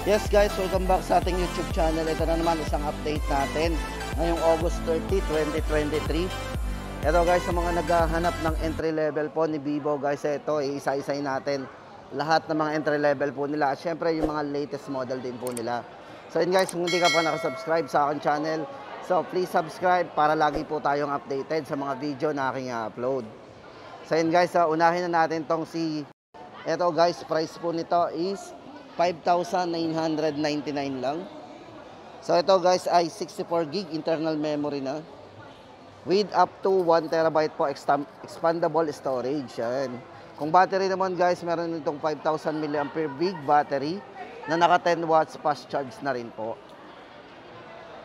Yes guys, welcome back sa ating YouTube channel. Ito na naman isang update natin ngayong August 30, 2023. Ito guys, sa mga naghahanap ng entry level po ni Vivo guys, ito isa-isay natin lahat ng mga entry level po nila. At syempre yung mga latest model din po nila. So yun guys, kung hindi ka pa nakasubscribe sa aking channel, so please subscribe para lagi po tayong updated sa mga video na aking upload. So yun guys, unahin na natin tong ito guys, price po nito is 5,999 lang. So ito guys ay 64 gig internal memory na with up to 1 terabyte po expandable storage. Yan. Kung battery naman guys, meron itong 5,000 mAh big battery na naka 10 watts fast charge na rin po.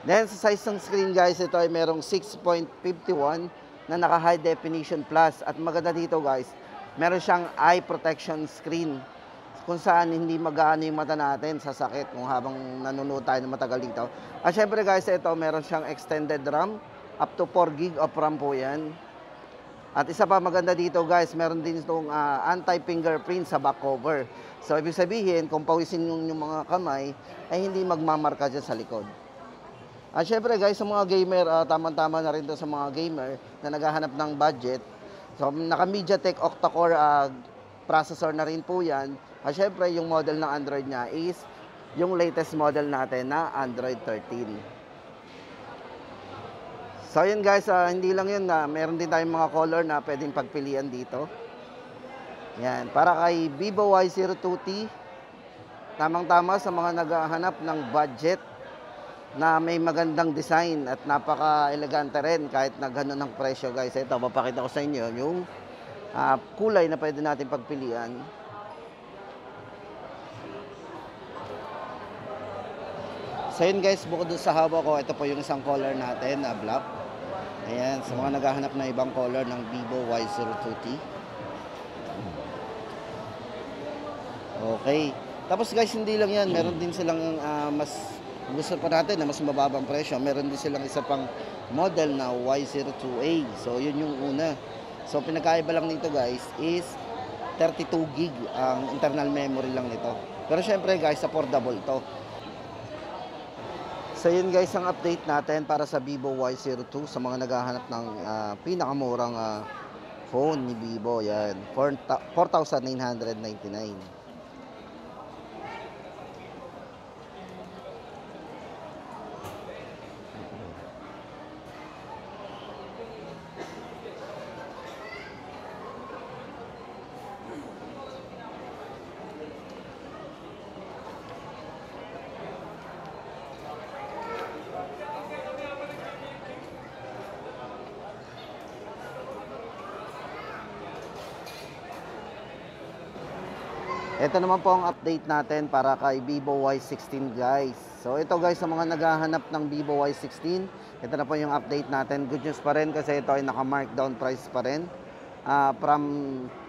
Then sa size ng screen guys, ito ay merong 6.51 na naka high definition plus. At maganda dito guys, meron siyang eye protection screen kung saan hindi mag-aano yung mata natin sa sakit kung habang nanonood tayo ng matagal dito. At syempre guys, ito meron siyang extended RAM, up to 4 gig of RAM po yan. At isa pa maganda dito guys, meron din itong anti-fingerprint sa back cover. So ibig sabihin, kung pawisin yung mga kamay, ay hindi magmamarka dyan sa likod. At syempre guys, sa mga gamer, tama-tama na rin to sa mga gamer na naghahanap ng budget. So naka MediaTek octa-core processor na rin po yan. At syempre, yung model ng Android niya is yung latest model natin na Android 13. So yun guys, hindi lang yun, meron din tayong mga color na pwedeng pagpilian dito. Yan, para kay Vivo Y02T, tamang-tama sa mga naghahanap ng budget na may magandang design at napaka-elegante rin kahit na gano'n ang presyo guys. Ito, papakita ko sa inyo yung kulay na pwede natin pagpilian. So yun guys, bukod dun sa hawak ko, ito po yung isang color natin na black. Ayan, sa mga naghahanap ng ibang color ng Vivo Y02T. Okay. Tapos guys, hindi lang yan. Meron din silang mas gusto pa natin na mas mababang presyo. Meron din silang isa pang model na Y02A. So yun yung una. So pinagkaiba lang nito guys is 32 gig ang internal memory lang nito. Pero syempre guys, affordable to. So yun guys ang update natin para sa Vivo Y02 sa mga naghahanap ng pinakamurang phone ni Vivo. Yan, 4,999. Ito naman po ang update natin para kay Vivo Y16 guys. So ito guys, sa mga naghahanap ng Vivo Y16, ito na po yung update natin. Good news pa rin kasi ito ay naka-markdown price pa rin. From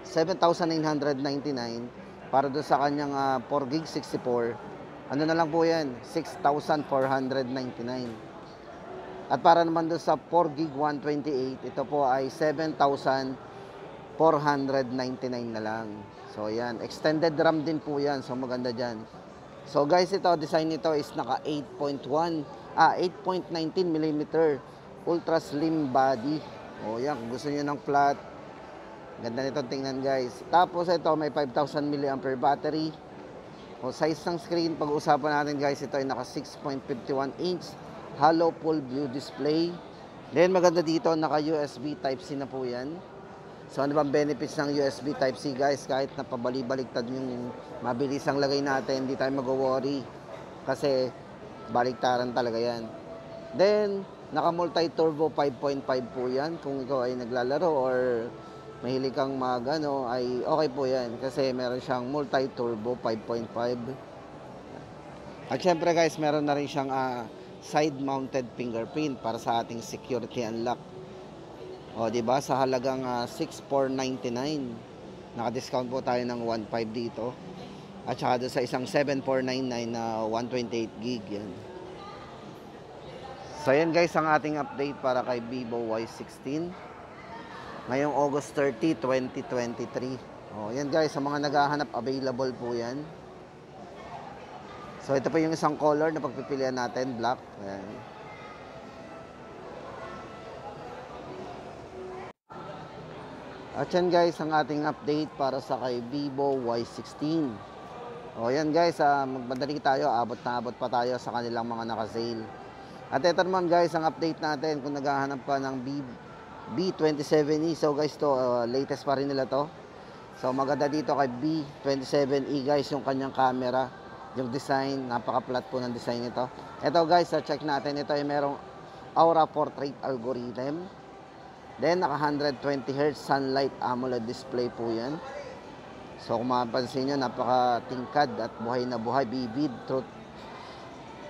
7,999 para doon sa kanyang 4 gig 64. Ano na lang po yan? 6,499. At para naman doon sa 4 gig 128, ito po ay 7,499 na lang. So yan, extended RAM din po yan. So maganda dyan. So guys, ito, design nito is naka 8.19 mm ultra slim body. O yan, kung gusto niyo ng flat, ganda nito tingnan guys. Tapos ito, may 5,000 mAh battery. O size ng screen, pag-usapan natin guys, ito ay naka 6.51 inch hollow full view display. Then maganda dito, naka USB Type-C na po yan. So ano bang benefits ng USB Type-C guys? Kahit napabalik-baliktad yung mabilis ang lagay natin, hindi tayo mag-worry kasi baliktaran talaga yan. Then naka multi-turbo 5.5 po yan. Kung ikaw ay naglalaro or mahilig kang magano, ay okay po yan kasi meron siyang multi-turbo 5.5. At syempre guys, meron na rin siyang side-mounted fingerprint para sa ating security unlock. O, diba? Sa halagang 6,499. Naka-discount po tayo ng 1,500 dito. At saka doon sa isang 7,499 na 128 gig yan. So, yan guys ang ating update para kay Vivo Y16. Ngayong August 30, 2023. O, yan guys, sa mga naghahanap, available po yan. So ito pa yung isang color na pagpipilian natin, black. Ayan. At yan guys, ang ating update para sa kay Vivo Y16. O yan guys, magmadali tayo, abot pa tayo sa kanilang mga naka-sale. At ito naman guys, ang update natin kung naghahanap ka ng B27E. So guys, to latest pa rin nila to. So maganda dito kay B27E guys, yung kanyang camera, yung design, napaka-flat po ng design nito. Ito guys, check natin, ito ay merong Aura Portrait algorithm. Then naka 120Hz sunlight AMOLED display po yan. So kung mapapansin nyo, napaka-tingkad at buhay na buhay, vivid, truth.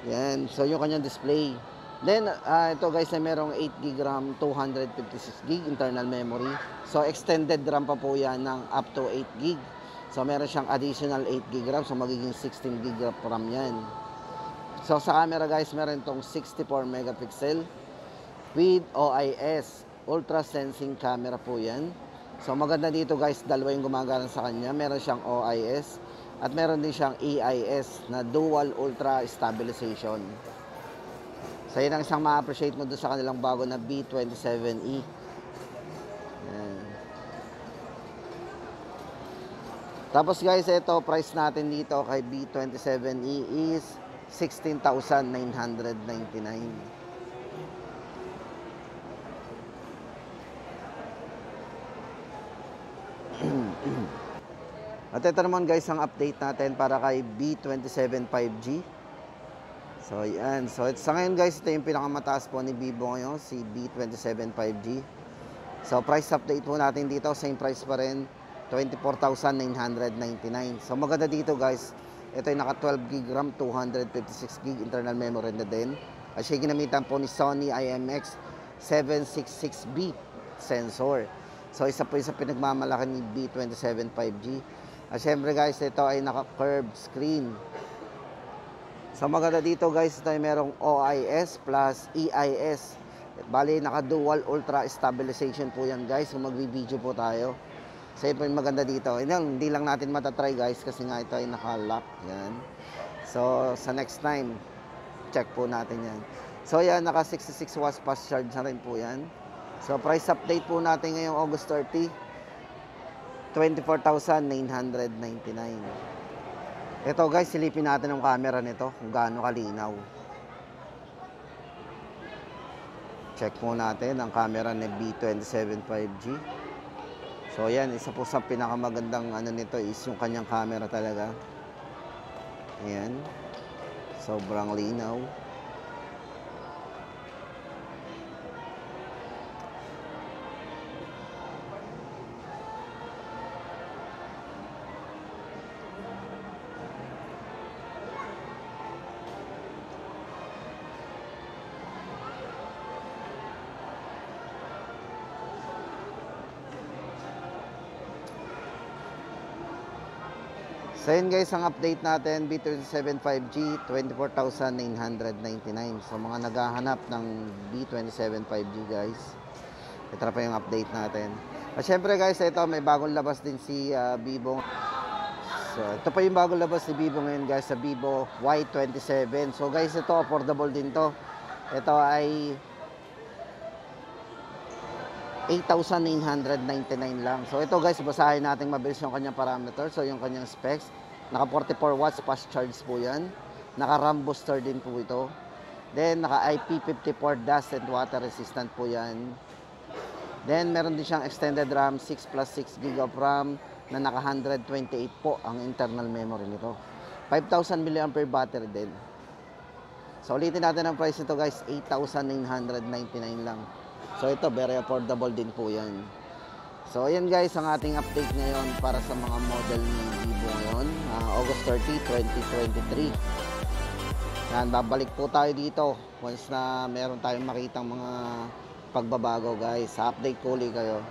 Yan, so yung kanyang display. Then ito guys ay merong 8GB RAM, 256GB internal memory. So extended RAM pa po yan ng up to 8GB. So meron siyang additional 8GB RAM, so magiging 16GB RAM yan. So sa camera guys, meron itong 64 megapixel with OIS, ultra sensing camera po yan. So maganda dito guys, dalawa yung gumagana sa kanya. Meron siyang OIS at meron din siyang EIS na dual ultra stabilization. So yun ang isang ma-appreciate mo doon sa kanilang bago na B27E. Yan. Tapos guys, ito price natin dito kay B27E is 16,999. At ito naman guys, ang update natin para kay B27 5G. So yan, so sa ngayon guys, ito yung pinakamataas po ni Vivo ngayon, si B27 5G. So price update po natin dito, same price pa rin, 24,999. So maganda dito guys, ito yung naka 12GB RAM, 256GB internal memory na din. At siya ginamitan po ni Sony IMX766B sensor. So isa po yung sa pinagmamalaki ni B27 5G. At syempre guys, ito ay naka-curved screen. So maganda dito guys, ito ay merong OIS plus EIS. Bali, naka-dual ultra stabilization po yan guys. Kung magbi-video po tayo. So ito yung maganda dito. Hindi lang natin matatry guys kasi nga ito ay naka-lock. Yan. So sa next time, check po natin yan. So yan, naka 66 watts fast charge na rin po yan. So price update po natin ngayong August 30, 24,999. Ito guys, silipin natin ang camera nito kung gaano kalinaw. Check po natin ang camera ng B27 5G. So yan, isa po sa pinakamagandang ano nito is yung kanyang camera talaga. Ayan. Sobrang linaw. So yun guys, ang update natin, B27 5G, 24,999. So mga naghahanap ng B27 5G guys, ito na pa yung update natin. At syempre guys, ito may bagong labas din si Vivo. So ito pa yung bagong labas si Vivo ngayon guys, sa Vivo Y27. So guys, ito affordable din to. Ito ay 8,999 lang. So ito guys, basahin natin mabilis yung kanyang parameter. So yung kanyang specs, naka 44 watts fast charge po yan. Naka RAM booster din po ito. Then naka IP54 dust and water resistant po yan. Then meron din siyang extended RAM, 6 plus 6 GB of RAM na naka 128 po ang internal memory nito. 5,000 mAh battery din. So ulitin natin ang price nito guys, 8,999 lang. So ito, very affordable din po yan. So ayan guys, ang ating update ngayon para sa mga model ni Vivo ngayon, August 30, 2023. Yan, babalik po tayo dito once na meron tayong makitang mga pagbabago guys. Update ko ulit kayo.